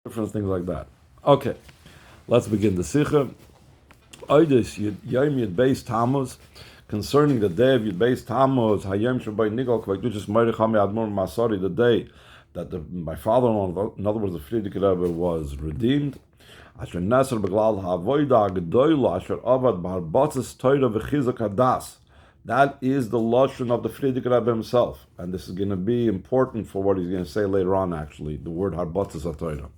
different things like that. Okay, let's begin the Sikha. Yud Bais Tamuz, concerning the day of Yud Bais Tamuz, Hayom Shabbai Nigol Kvaituchis Meirichami Admor Masari, the day that my father-in-law, in other words, the Frierdiker Rebbe, was redeemed. Asher Nasser Beglal Havoida Gedoyla Asher Avad Barbatzes Torah V'Chizuk Hadas. That is the lashon of the Frierdiker Rebbe himself, and this is going to be important for what he's going to say later on. Actually, the word Harbatzes HaTorah.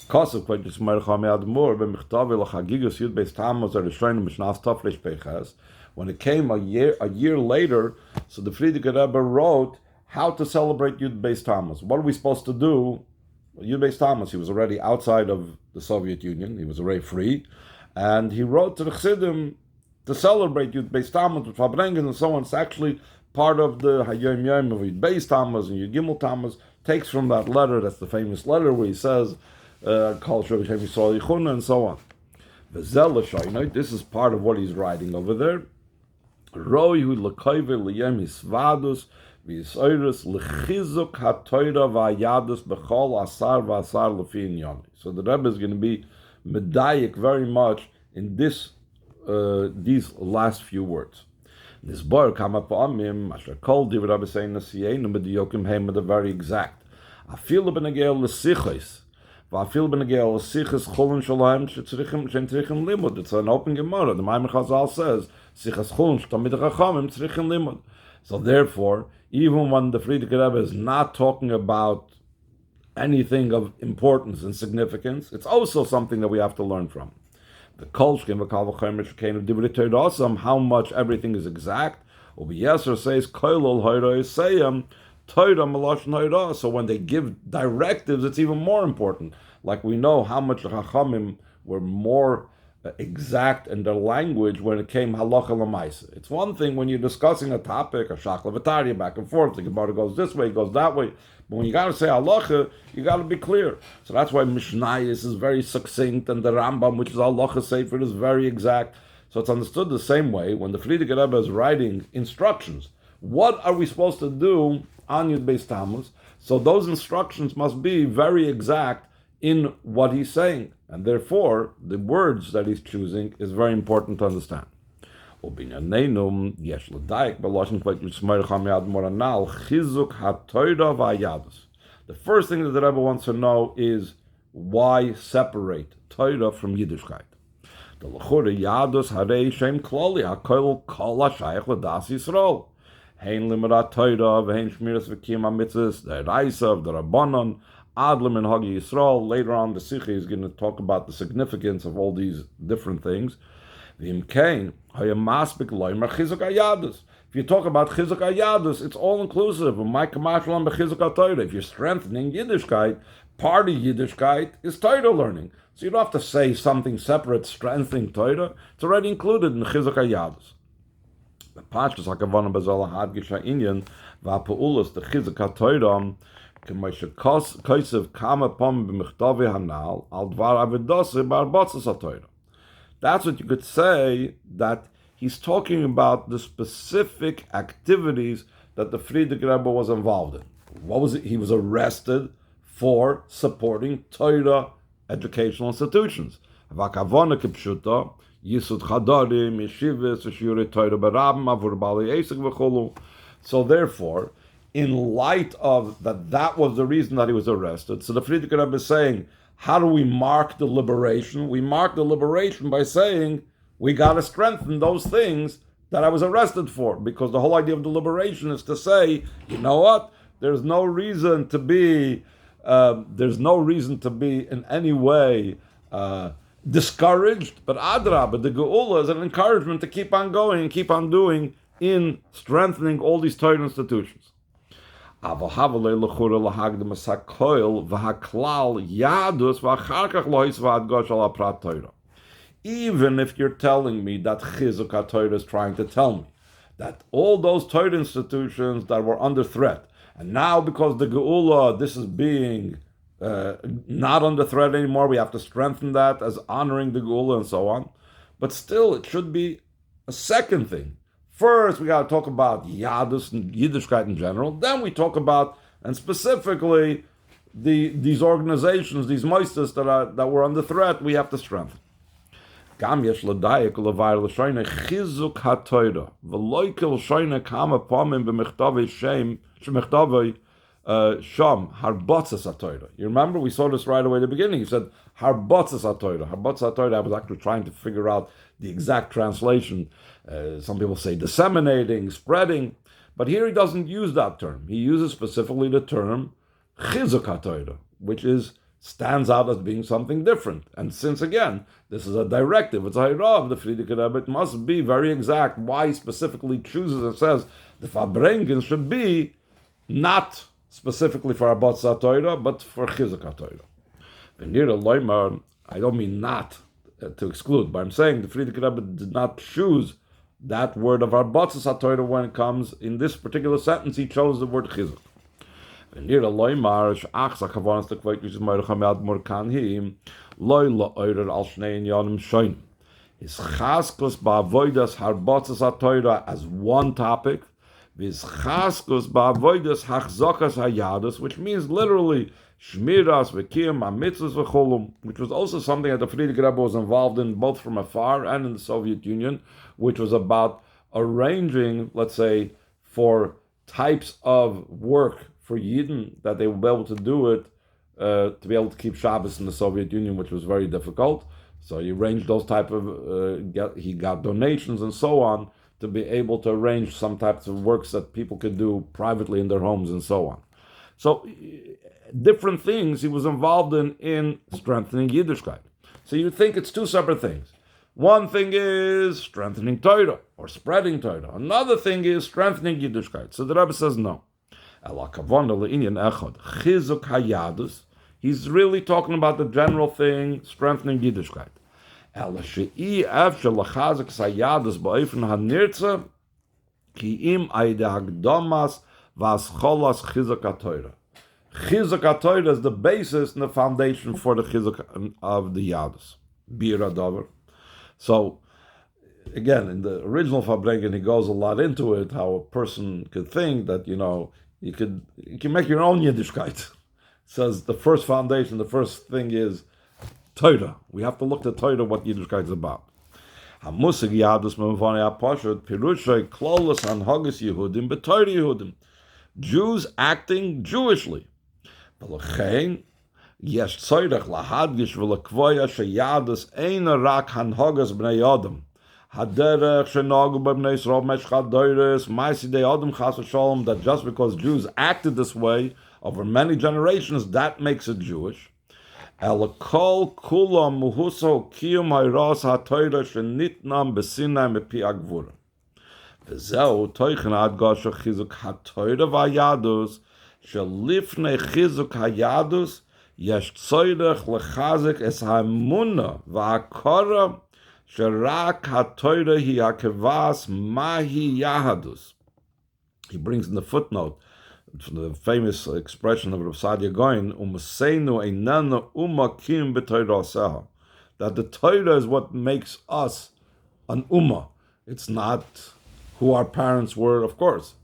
Kasav Kvaituchis Meirichami Admor B'Michtavi L'Chagigus Yud Bais Tamuz Arishayim Mishnas Tafresh Peiches. When it came a year later, so the Frierdiker Rebbe wrote how to celebrate Yud Bais Tamuz. What are we supposed to do? Yud Bais Tamuz, he was already outside of the Soviet Union. He was already free. And he wrote to the Chassidim to celebrate Yud Bais Tamuz with Farbrengens and so on. It's actually part of the Hayom Yom of Yud Bais Tamuz and Yud Gimel Tamuz. Takes from that letter, that's the famous letter where he says, Kol Shor Hashem Yisrael Yichuna and so on. This is part of what he's writing over there. Roihu l'koive l'yem hisvadus v'yisoyrus l'chizuk ha'toira v'ayadus b'chol asar v'asar l'fi inyoni. So the Rebbe is going to be medayik very much in these last few words. This bar kama pa'amim asher kol div Rebbe saying nasiyenu mediyokim heim are very exact. Afilu b'negel l'sichos v'afilu b'negel l'sichos cholon shalom shetzrichim limud. It's an open Gemara. The Maimer Chazal says so therefore, even when the Frierdiker Rebbe is not talking about anything of importance and significance, it's also something that we have to learn from. The Kolshkin how much everything is exact. Yeser says so when they give directives, it's even more important. Like we know how much the Chachamim were more exact in their language when it came halacha l'maisa. It's one thing when you're discussing a topic, a shaklavataria, back and forth, the Gemara goes this way, goes that way. But when you got to say halacha, you got to be clear. So that's why Mishnayos is very succinct, and the Rambam, which is halacha sefer, is very exact. So it's understood the same way when the Frierdiker Rebbe is writing instructions. What are we supposed to do on Yud Bais Tamuz? So those instructions must be very exact in what he's saying, and therefore the words that he's choosing is very important to understand. The first thing that the Rebbe wants to know is why separate Torah from Yiddishkeit. The Yahadus harei shem klali hakol kol hashayach l'das Yisrael. Hein limudat Torah v'hein shmiras v'kiyum hamitzvos the Raisa of the Rabbanon. Adlam and Hagi Yisrael. Later on, the Sikha is going to talk about the significance of all these different things. If you talk about Chizuk Yahadus, it's all inclusive. If you're strengthening Yiddishkeit, part of Yiddishkeit is Torah learning. So you don't have to say something separate, strengthening Torah. It's already included in Chizuk Yahadus. The Pashtus HaKavanah B'Zal HaHadgish HaInyan V'Ha'Pa'ulos the Chizuk Torah. That's what you could say, that he's talking about the specific activities that the Frierdiker Rebbe was involved in. What was it? He was arrested for supporting Torah educational institutions. So therefore, in light of that was the reason that he was arrested. So the Frierdiker Rebbe is saying, how do we mark the liberation? We mark the liberation by saying, we got to strengthen those things that I was arrested for. Because the whole idea of the liberation is to say, you know what? There's no reason to be in any way discouraged. But Adrabah, the Geula is an encouragement to keep on going and keep on doing in strengthening all these Torah institutions. Even if you're telling me that Chizuk HaTorah is trying to tell me that all those Torah institutions that were under threat, and now because the Geula, this is being not under threat anymore, we have to strengthen that as honoring the Geula and so on. But still, it should be a second thing. First, we got to talk about Yahadus and Yiddishkeit in general. Then we talk about, and specifically, these organizations, these moistas that were under threat, we have to strengthen. Gam yesh l'dayek l'vayr l'shoyne chizuk ha'toyra v'loikel shoyne kama pomim b'mechtavei shem shmechtavei sham harbotzas ha'toyra. You remember we saw this right away at the beginning. He said harbotzas ha'toyra. Harbotzas ha'toyra. I was actually trying to figure out the exact translation. Some people say disseminating, spreading, but here he doesn't use that term. He uses specifically the term chizuk ha'toyra, which stands out as being something different. And since, again, this is a directive, it's a hirav, the Frierdiker Rebbe, it must be very exact why he specifically chooses and says the Farbrengens should be not specifically for Harbotzas Torah, but for Chizuk HaTorah. I don't mean not to exclude, but I'm saying the Frierdiker Rebbe did not choose that word of Harbotzas Torah when it comes in this particular sentence. He chose the word Chizuk. When you're a loymar, ach sa kavanas the kwait which is moircha me'ad morkanhim, loy lo oirer al shnei yanim shoin. His chaskos ba'avoidas harbotzas ha'toira as one topic, his chaskos ba'avoidas hachzokas hayadus, which means literally shmiras v'kiyam ha'mitzvos v'cholum, which was also something that the Frierdiker Rebbe was involved in both from afar and in the Soviet Union, which was about arranging, let's say, for types of work for Yidden, that they will be able to do it, to be able to keep Shabbos in the Soviet Union, which was very difficult. So he arranged those type of, he got donations and so on, to be able to arrange some types of works that people could do privately in their homes and so on. So different things he was involved in strengthening Yiddishkeit. So you think it's two separate things. One thing is strengthening Torah, or spreading Torah. Another thing is strengthening Yiddishkeit. So the Rebbe says no. He's really talking about the general thing, strengthening Yiddishkeit. Chizuk HaTorah is the basis and the foundation for the chizuk of the Yahadus. So, again, in the original Farbrengens, he goes a lot into it, how a person could think that, you can make your own Yiddishkeit. It says the first foundation, the first thing is Torah. We have to look at Torah, what Yiddishkeit is about. Hamusig Yahadus Memvane HaPashut Pirushay Klolos Hanhagas Yehudim B'Torah Yehudim. Jews acting Jewishly. V'lechein yesh tzorech lahadgish v'lekvoya sheyadus eina rak hanhagas b'nei Adam. Haderech shenagu b'nei Yisrael meshchad doiris ma'asidei Adam chas v'shalom, that just because Jews acted this way over many generations, that makes it Jewish. Elakol kulam muhuso kiyum hayras ha'toira shenitnam b'sinai mepi agvura. V'zeu toichen adgasha chizuk ha'toira v'ayadus shelifnei chizuk hayadus yesh tzorech lechazik es ha'emuna v'hakara sherak ha'toira hi hakevas mahi Yahadus. He brings in the footnote from the famous expression of Rav Sadia Goin, Umaseinu einanu umakim b'toiraseha, that the Torah is what makes us an ummah. It's not who our parents were, of course.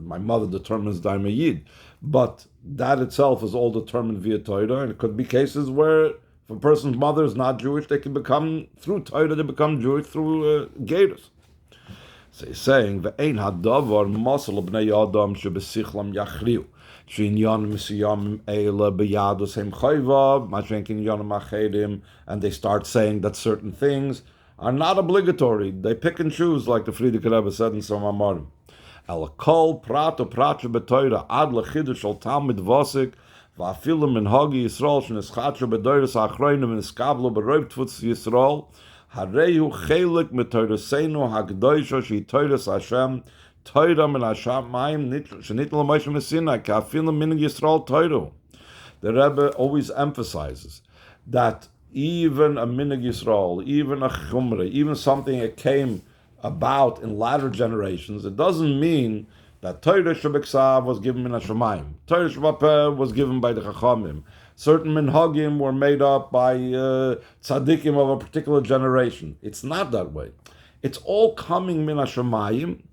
My mother determines that I'm a Yid, but that itself is all determined via Torah, and it could be cases where if a person's mother is not Jewish, they can become, through Torah, they become Jewish through Gedus. So he's saying, "Ve'ein hadavar masal b'nei Adam shebesichlam yachriu she'inyan misiyam eila b'yadus hem chayva mashenkin yanam achedim," and they start saying that certain things are not obligatory. They pick and choose, like the Frierdiker Rebbe said in some Amarim. Elakol prat o prat shebetoira ad lechidush al talmid vasik va'afilu minhagi Yisrael sheneschatru b'doiris ha'achroinim v'neskablu b'roiv tfutz Yisrael. Harehu chelik metoiraseinu hagdoisha she toiras Hashem toira min Hashem mayim shenitl l'moshe mesinai ka'afilu min Yisrael toiru. The Rebbe always emphasizes that even a minhag Yisrael, even a chumrah, even something that came about in latter generations, it doesn't mean that Torah Shebeksav was given in Hashemayim. Torah Shebapeh was given by the Chachamim. Certain minhagim were made up by tzaddikim of a particular generation. It's not that way. It's all coming min Hashemayim,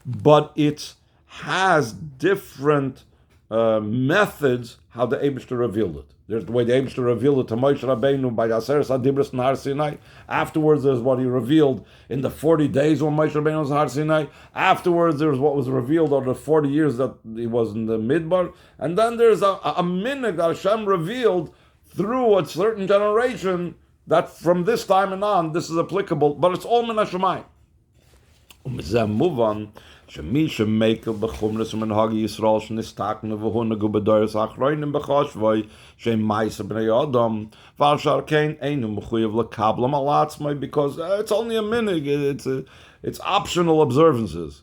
but it has different methods how the Eibishter revealed it. There's the way the Eibishter revealed it to Moshe Rabbeinu by Aseres Adibros and Har Sinai. Afterwards, there's what he revealed in the 40 days when Moshe Rabbeinu was Har Sinai. Afterwards, there's what was revealed over the 40 years that he was in the Midbar. And then there's a minhag that Hashem revealed through a certain generation that from this time and on, this is applicable, but it's all min Hashemayim. Move on. שמי שמקל בחומרס ומנהגי ישראל שנסתכנו והונהגו בדורס האחרונים בחושבוי שהם מייסה בני אדם ועל שער כן אינו מחויב לקבלם על עצמי because it's only a minhag, it's optional observances.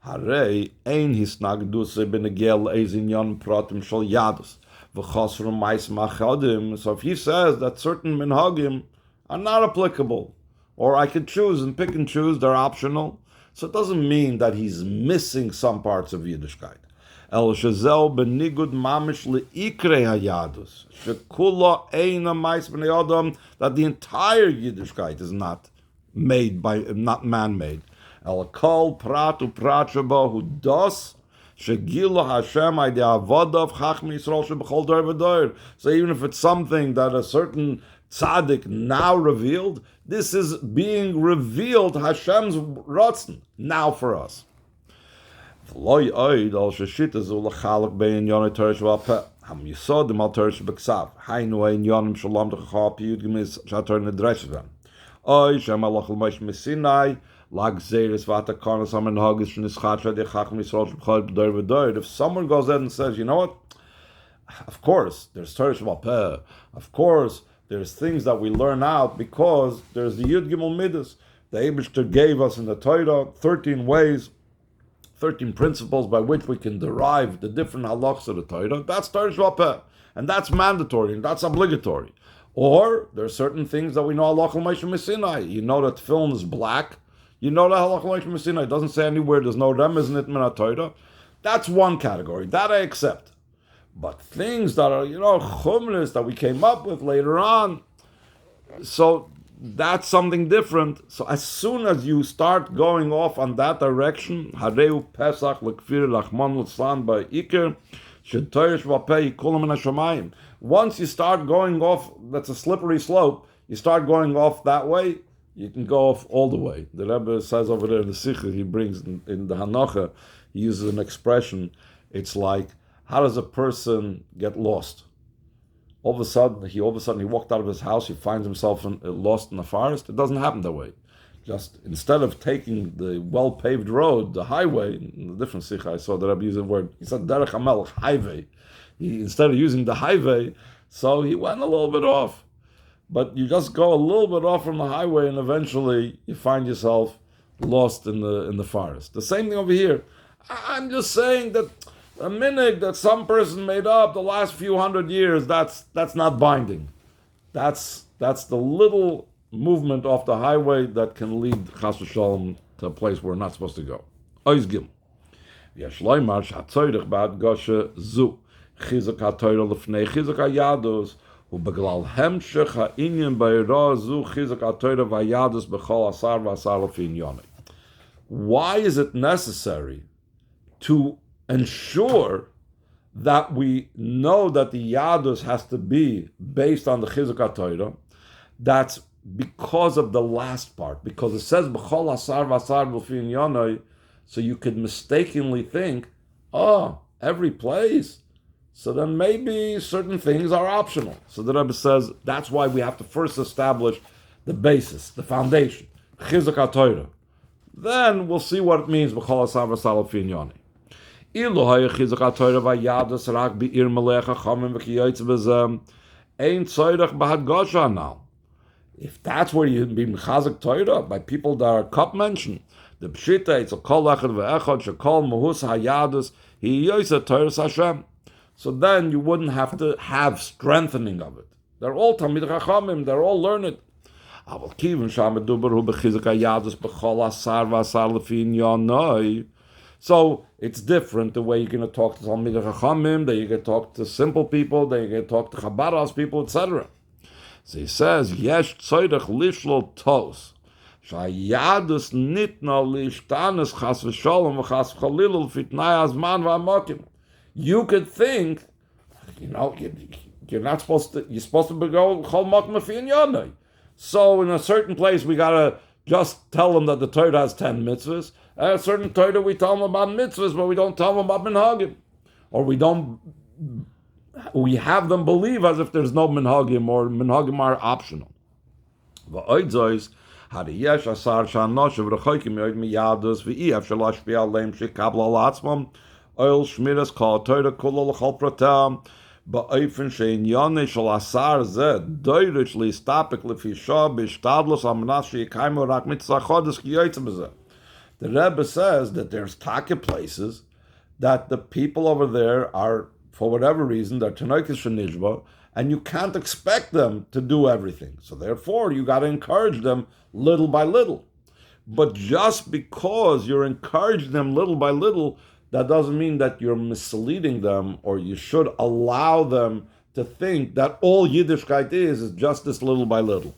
הרי אין הסנגדוסי בנגיע לאיזה עניין פרטים של יהדוס וחוסר מייסה מאחדים. So if he says that certain minhagim are not applicable, or I could choose and pick and choose, they're optional, so it doesn't mean that he's missing some parts of Yiddishkeit. El shezel benigud mamish leikre hayadus shekula eina mais bnei adam, that the entire Yiddishkeit is not man-made. El kol prat uprat sheba hu das shegila Hashem ay de'avodav chachmi Yisrael shebechol dor v'dor. So even if it's something that a certain tzaddik now revealed, this is being revealed, Hashem's ratzon, now for us. If someone goes ahead and says, you know what, of course, there's Torah Shabbat Peh, of course, there's things that we learn out because there's the Yud Gimel Midas. The Eibishter gave us in the Torah 13 ways, 13 principles by which we can derive the different halachos of the Torah. That's Torah Shabbat Peh, and that's mandatory, and that's obligatory. Or there are certain things that we know halachah Moshe Messinai. You know that film is black. You know that halachah Moshe Messinai. It doesn't say anywhere there's no remez in it min Torah. That's one category. That I accept. But things that are, chumros that we came up with later on, so that's something different. So as soon as you start going off on that direction, Hareu Pesach lekfir lachman l'slan by Iker, shetoyesh v'pei kulam min hashamayim. Once you start going off, that's a slippery slope. You start going off that way, you can go off all the way. The Rebbe says over there in the Sikha, he brings in the Hanacha, he uses an expression. It's like, how does a person get lost? All of a sudden he walked out of his house, he finds himself lost in the forest. It doesn't happen that way. Just instead of taking the well-paved road, the highway, in a different sikha I saw that I've used the word, he said derech hamelech, highway. Instead of using the highway, so he went a little bit off. But you just go a little bit off from the highway and eventually you find yourself lost in the forest. The same thing over here. I'm just saying that a minhag that some person made up the last few hundred years, that's not binding. That's the little movement off the highway that can lead chas v'shalom to a place where we're not supposed to go. Ois gim. Yashloimar shatzoyrich ba'ad goshe zu chizuk ha'toyra lefnei chizuk ha'yadus u'beglal hemshech ha'inyan ba'ira zu chizuk ha'toyra v'yadus b'chol asar v'asar lefin yonei. Why is it necessary to ensure that we know that the Yahadus has to be based on the Chizuk HaTorah? That's because of the last part, because it says B'chol Asar V'Asar B'Fin Yonai, so you could mistakenly think, every place, so then maybe certain things are optional. So the Rebbe says that's why we have to first establish the basis, the foundation, Chizuk HaTorah. Then we'll see what it means B'chol Asar V'Asar B'Fin Yonai. If that's where you be mechazik Torah by people that are cup mentioned, the pshita it's a kol echad ve'echad shekol mahus hayadus he yoysa Torah Hashem. So then you wouldn't have to have strengthening of it. They're all Talmid Chachamim. They're all learned. So it's different the way you're going to talk to Talmidei Chachamim, that you're going to talk to simple people, that you're going to talk to Chabad people, etc. So he says, Yesh tzorech lishlol tos, shayadus nitna lishtanes chas v'sholom v'chas v'chalilul fitnai azman v'amokim. you could think, you're not supposed to. You're supposed to go chol makom lefi inyanoi. So in a certain place, we gotta just tell them that the Torah has 10 mitzvahs. At a certain Torah, we tell them about mitzvahs, but we don't tell them about minhagim, or we have them believe as if there's no minhagim, or minhagim are optional. V'oidzois hariyesh asar shanosh v'rechoikim yoid miyadus v'iyaf shalosh b'aleim shekabla alatzmam oil shmiras kol Torah kula l'chol pratam ba'ofen she'inyane shal asar zeh doirish li'stapik l'fisha b'ishtadlos amanas she'yikaimu rak mitzvah chodesh ki yoytzeh b'zeh. The Rebbe says that there's taka places that the people over there are, for whatever reason, they're tanoikis shenishba, and you can't expect them to do everything. So therefore, you got to encourage them little by little. But just because you're encouraging them little by little, that doesn't mean that you're misleading them, or you should allow them to think that all Yiddishkeit is just this little by little.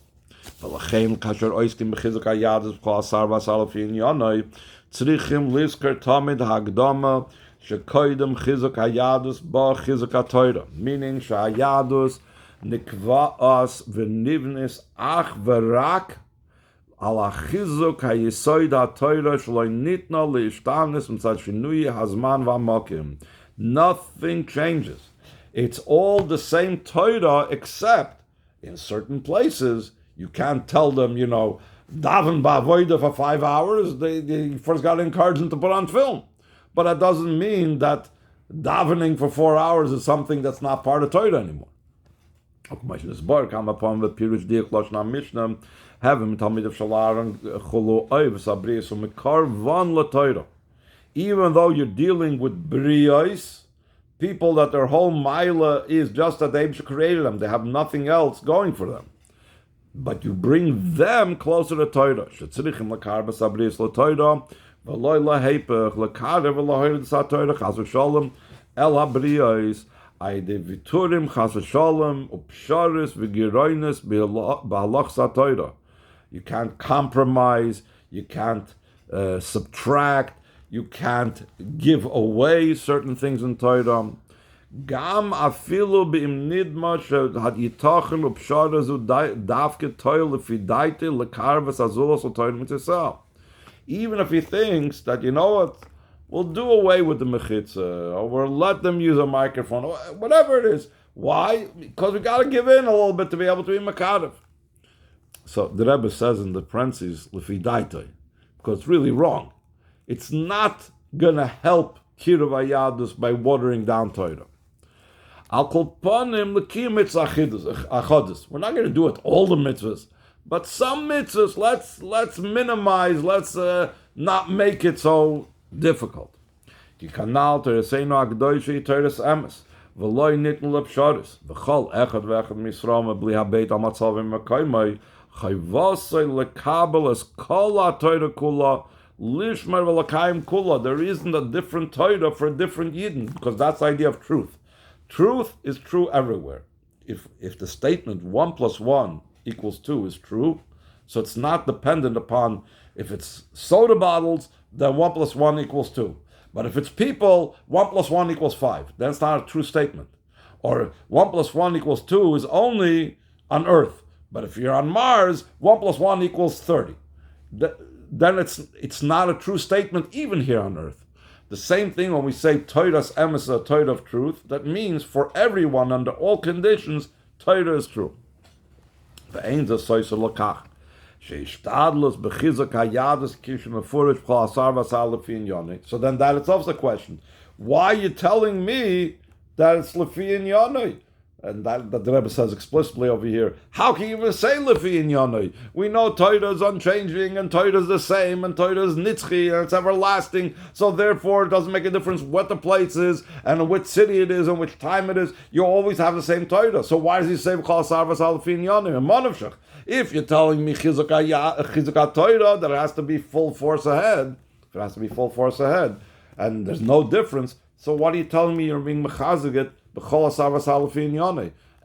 ולכן כאשר עוסקים בחיזוק היהדות בכל 10 לפי עניינוי, צריכים לזכור תמיד הקדמה שקודם חיזוק היהדות בא חיזוק התורה. meaning שהיהדות נקבעת ונבנית אך ורק על החיזוק היסוד התורה שלא ניתנה להשתנות מצד שינוי הזמן והמקום. Nothing changes. It's all the same Torah, except in certain places you can't tell them, daven ba'avoida for 5 hours. They first got to encourage them to put on film. But that doesn't mean that davening for 4 hours is something that's not part of Torah anymore. Come upon the Pirush Diak Lashna Mishnah, having Talmid of Shalar Chulu Oiv Sabri Sumikar Van La Torah. Even though you're dealing with Briyos, people that their whole Maila is just that they created them, they have nothing else going for them. But you bring them closer to Torah. Shetzrichim lakar b'sabris l'Torah, v'loy lahepech lakar v'lahoyred s'Torah chas v'shalom el habriyos ayde v'turim chas v'shalom upsharis v'giroynes b'halach s'Torah. You can't compromise. You can't subtract. You can't give away certain things in Torah. Gam afilu beim nidma had yitachem upshara zu davke toil lefidaite lekarvas azulos l'toil mitzvah. Even if he thinks that, we'll do away with the mechitza, or we'll let them use a microphone, or whatever it is. Why? Because we got to give in a little bit to be able to be makadev. So the Rebbe says in the parentheses lefidaite, because it's really wrong. It's not gonna help kiruv Yahadus by watering down Torah. We're not going to do it all the mitzvahs, but some mitzvahs, let's minimize, let's not make it so difficult. There isn't a different Torah for a different Yidden, because that's the idea of truth. Truth is true everywhere. If the statement 1 + 1 = 2 is true, so it's not dependent upon if it's soda bottles, then 1 + 1 = 2. But if it's people, 1 + 1 = 5. Then it's not a true statement. Or 1 + 1 = 2 is only on Earth. But if you're on Mars, 1 + 1 = 30. Then it's not a true statement even here on Earth. The same thing when we say Torah's emes, a Torah of truth, that means for everyone under all conditions, Torah is true. So then that itself is a question. Why are you telling me that it's lefi inyanoi? And that the Rebbe says explicitly over here, how can you even say lefi inyanoi? We know Torah is unchanging, and Torah is the same, and Torah is nitzchi, and it's everlasting, so therefore it doesn't make a difference what the place is, and which city it is, and which time it is. You always have the same Torah. So why does he say lefi inyanoi? If you're telling me chizuk Torah, that it has to be full force ahead, if it has to be full force ahead, and there's no difference, so what are you telling me you're being mechazik it?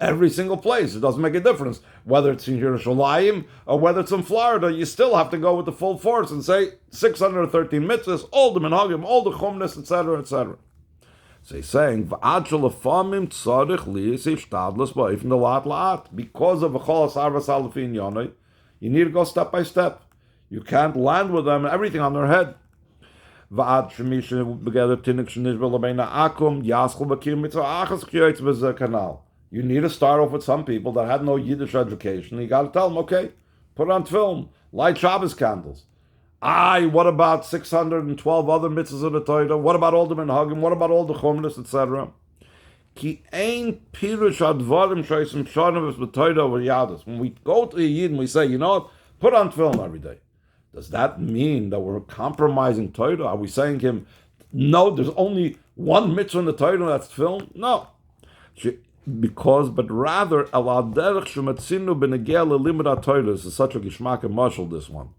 Every single place, it doesn't make a difference. Whether it's in Yerushalayim or whether it's in Florida, you still have to go with the full force and say 613 mitzvahs, all the minhagim, all the chumros, etc., etc. So he's saying, because of you need to go step by step. You can't land with them and everything on their head. You need to start off with some people that had no Yiddish education. You got to tell them, okay, put it on film, light Shabbos candles. What about 612 other mitzvahs of the Torah? What about all the Minhagim? What about all the Chumros, etc.? Ki ein pirush advarim shoysim shonim with Torah or Yahadus. When we go to a Yid and we say, you know what, put on film every day. Does that mean that we're compromising Torah? Are we saying to him, no, there's only one mitzvah in the Torah that's film? No. But rather, ala derech shematzinu b'negel lelimud Torah. This is such a gishmak and mashal, this one.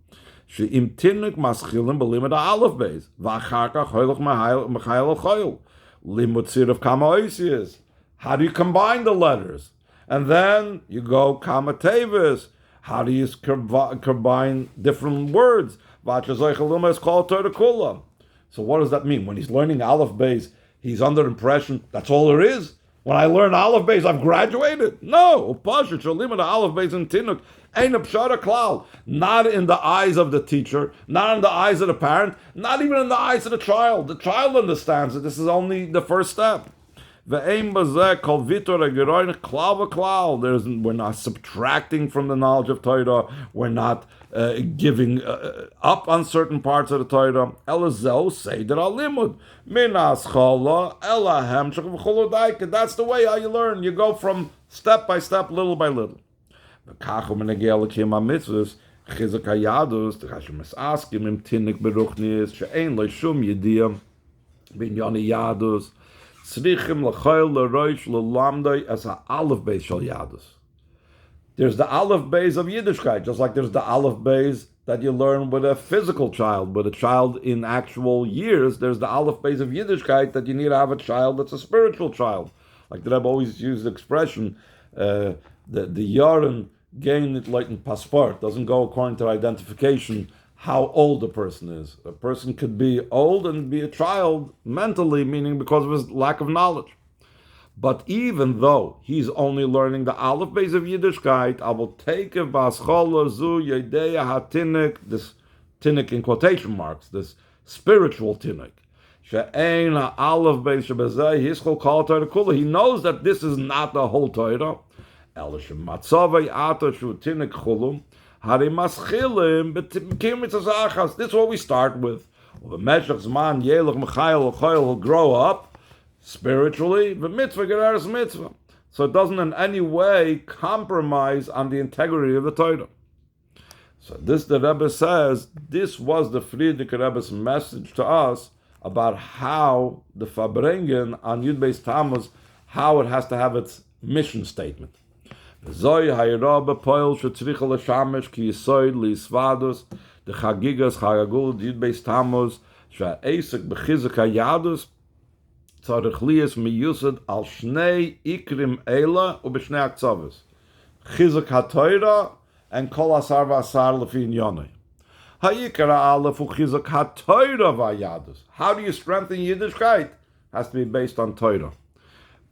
She'im tinuk maschilim b'limud Alef Beis v'achar kach hoylach mechayel al-choyl limud tzir of kama oisias. How do you combine the letters? And then you go kama tevis. How do you combine different words? V'achazoichaluma is called Torah kula. So what does that mean? When he's learning Alef Beis, he's under the impression that's all there is. When I learn Alef Beis, I've graduated. No, Pasha Shalim the Alef Beis and Tinuk ain't a pshara klal. Not in the eyes of the teacher, not in the eyes of the parent, not even in the eyes of the child. The child understands that this is only the first step. We're not subtracting from the knowledge of Torah. We're not giving up on certain parts of the Torah. That's the way how you learn. You go from step by step, little by little. There's the Alef Beis of Yiddishkeit, just like there's the Alef Beis that you learn with a physical child, but a child in actual years. There's the Alef Beis of Yiddishkeit that you need to have a child that's a spiritual child. Like the Rebbe always used the expression, the Yaren gain it like in passport, doesn't go according to identification how old a person is. A person could be old and be a child mentally, meaning because of his lack of knowledge. But even though he's only learning the Alef Beis of Yiddishkeit, I will take a Vaschola Zu Yedeya HaTinnik, this Tinnik in quotation marks, this spiritual Tinnik. She'ein HaAlef Beis Shebezeh Hischol Kol Torah Kula. He knows that this is not the whole Torah. El Shematzavei Ata Shu Tinnik Chulum. This is what we start with. He'll grow up spiritually, mitzvah. So it doesn't in any way compromise on the integrity of the Torah. So this, the Rebbe says, this was the Frierdiker Rebbe's message to us about how the Farbrengens on Yud Bais Tamuz, how it has to have its mission statement. Zoi hayrabe poil shetzricha l'shamesh ki yisoid li'isvadus the chagigas chagagul Yud Bais Tamuz she'esek b'chizuk hayadus tzarich liyas miyusad al shnei ikrim eila u'b'shnei aktzavus chizuk ha'toira and kol asar v'asar l'fi inyonei ha'ikara alef u'chizuk ha'toira v'ayadus. How do you strengthen Yiddishkeit? Has to be based on Torah.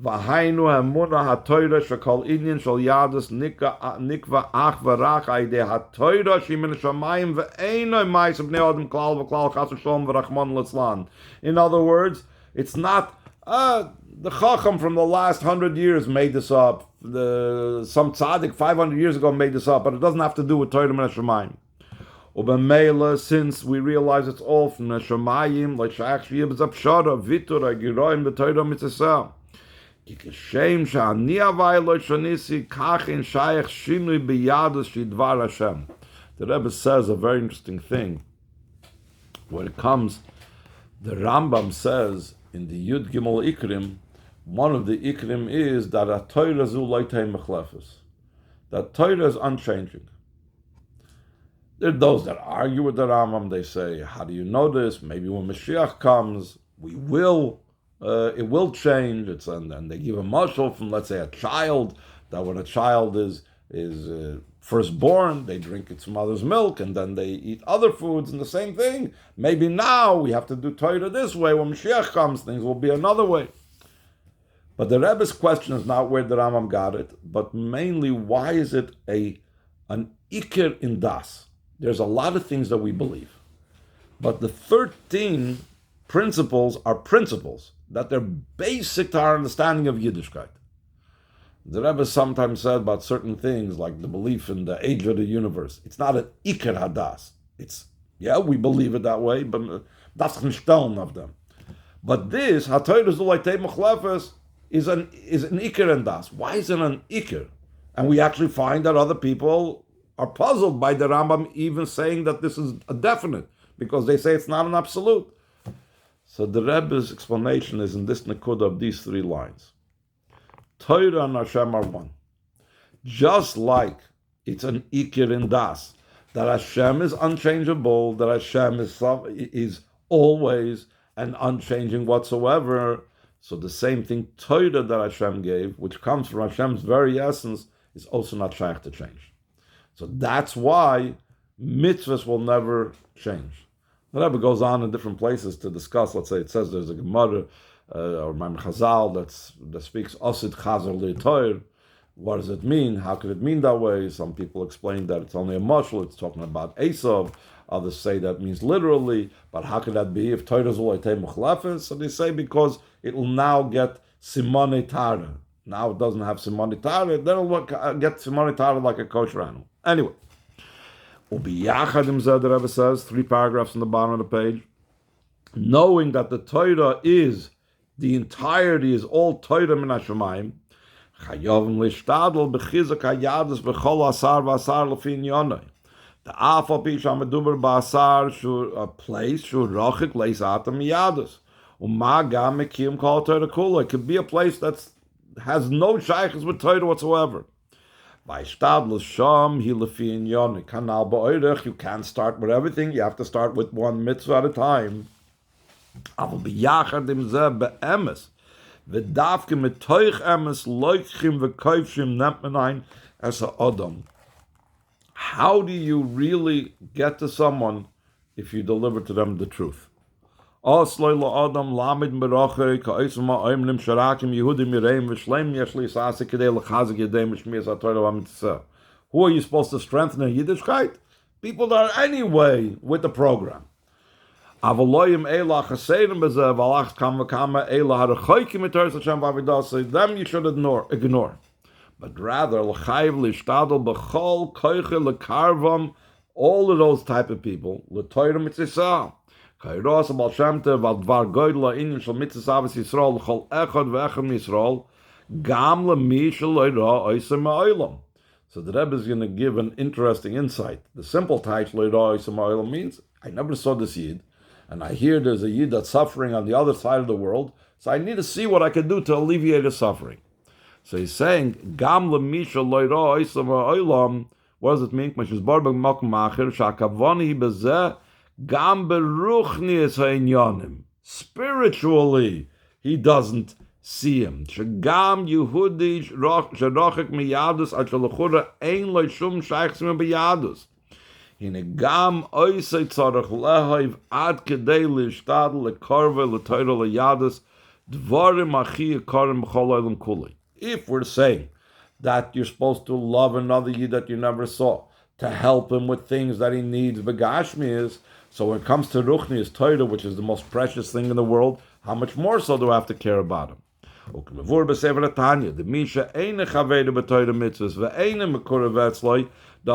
V'hainu ha'emuna ha'toira shekol inyan shel Yahadus nikva ach v'rach ha'idei ha'toira shemin shamayim v'einoi ma'is b'nei adam klal v'klal chas v'sholom v'rachmon l'tzlan. In other words, it's not the Chacham from the last 100 years made this up. Some tzaddik 500 years ago made this up, but it doesn't have to do with Torah and Shamayim. Ubemela, since we realize it's all from Shamayim, like Shach Shiyab Zapshara, Vitur, Agiroim, the Torah Mitzvah. The Rebbe says a very interesting thing. When it comes, the Rambam says in the Yud Gimel Ikrim, one of the Ikrim is that a Torah zu loitei mechlefes. That Torah is unchanging. There are those that argue with the Rambam. They say, how do you know this? Maybe when Mashiach comes, it will change. And they give a mashal from, let's say, a child, that when a child is firstborn, they drink its mother's milk, and then they eat other foods, and the same thing. Maybe now we have to do Torah this way. When Mashiach comes, things will be another way. But the Rebbe's question is not where the Rambam got it, but mainly why is it an ikir in das? There's a lot of things that we believe, but the 13 principles are principles that they're basic to our understanding of Yiddishkeit. The Rebbe sometimes said about certain things, like the belief in the age of the universe. It's not an ikir hadas. It's, we believe it that way, but that's nicht stellen of them. But this, HaTorah Zulay Mechlefes, is an ikir and das. Why is it an ikir? And we actually find that other people are puzzled by the Rambam even saying that this is a definite, because they say it's not an absolute. So the Rebbe's explanation is in this nekuda of these 3 lines. Torah and Hashem are one. Just like it's an ikir in das, that Hashem is unchangeable, that Hashem is always and unchanging whatsoever. So the same thing, Torah that Hashem gave, which comes from Hashem's very essence, is also not shaykh to change. So that's why mitzvahs will never change. The Rebbe goes on in different places to discuss, let's say it says there's a Gemara, or Maim Chazal that speaks Osid Chazer L'Toir. What does it mean? How could it mean that way? Some people explain that it's only a mashal, it's talking about Esav. Others say that means literally, but how could that be if Torah Zulay Mechlefes? So they say because it will now get Simone Tara. Now it doesn't have Simone Tara, then it'll get Simone Tara like a kosher animal. Anyway, Ubiyachad the Rebbe says, 3 paragraphs on the bottom of the page, knowing that the Torah is, the entirety is all Torah min Hashemayim, Chayovim lishtadol bechizak hayadus bechol asar v'asar l'fin yonai. The Afal Pisha Meduber Ba'asar should a place should rochik leis atam Yahadus. Umaga mekim kol Torah kula. It could be a place that has no shaykhs with Torah whatsoever. Va'ishtadol sham hi l'fin yonai. Kanal ba'oirech. You can't start with everything. You have to start with one mitzvah at a time. Aval b'yachad im zeh be'emes. V'davke metoich emes loichim v'koifshim nempmenain as a odom. How do you really get to someone if you deliver to them the truth? Who are you supposed to strengthen in Yiddishkeit? People that are anyway with the program. Them you should ignore. But rather, all of those type of people, Torah and Mitzvos, so the Rebbe is going to give an interesting insight. The simple title means, I never saw this Yid, and I hear there's a Yid that's suffering on the other side of the world, so I need to see what I can do to alleviate his suffering. So he's saying, Gam lemisha loira oisam ha'olam. What does it mean? Gam beruchnius ha'inyanim. Spiritually, he doesn't see him. Shagam Yehudi sherochek miyadus at shalachura ein lo shum shaychsim b'yadus. Hine gam oisay tzarech lehayiv ad kedei lishtadel lekarve l'toira l'yadus dvarim achi yikarim b'chol olam kulei. If we're saying that you're supposed to love another Yid that you never saw, to help him with things that he needs, begashmi is, so when it comes to Ruchni, is Torah, which is the most precious thing in the world, how much more so do I have to care about him? The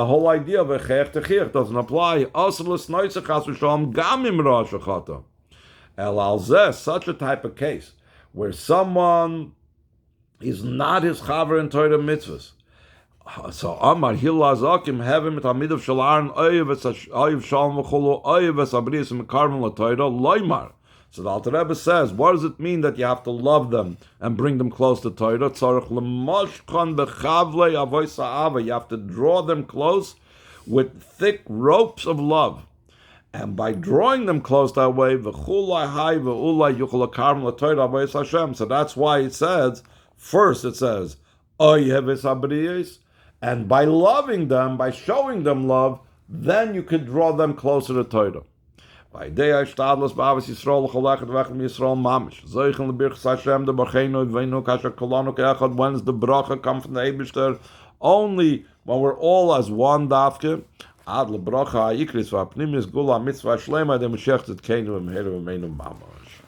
whole idea of echech techich doesn't apply. Such a type of case, where someone is not his chaver in Torah Mitzvos. So Amar Hilazakim have him Talmid of Shalarn Oyev Shalom V'Chulu Oyev Abrius Mekarmel LaTorah Loimar. So the Alter Rebbe says, what does it mean that you have to love them and bring them close to Torah? Tzarech L'moshkon B'Chavlei Avoy Sa'ava. You have to draw them close with thick ropes of love. And by drawing them close that way, V'Chulai Hai V'Ulai Yuchel Karmel LaTorah Avoy Hashem. So that's why it says, first it says, Oyev Abrius. And by loving them, by showing them love, then you could draw them closer to Torah. By day I stadlos ba'avas Yisrael cholachet v'echel Yisrael mamish. Zeichen lebirchs Hashem de barcheinu v'einu kasher kolanu ke'echad. When's the bracha come from the Eibishter? Only when we're all as one dafke. Ad lebracha ha'ikris v'apnimis gula mitzvah shlema de Mashiach tzedkeinu v'mheru v'meinu mamash.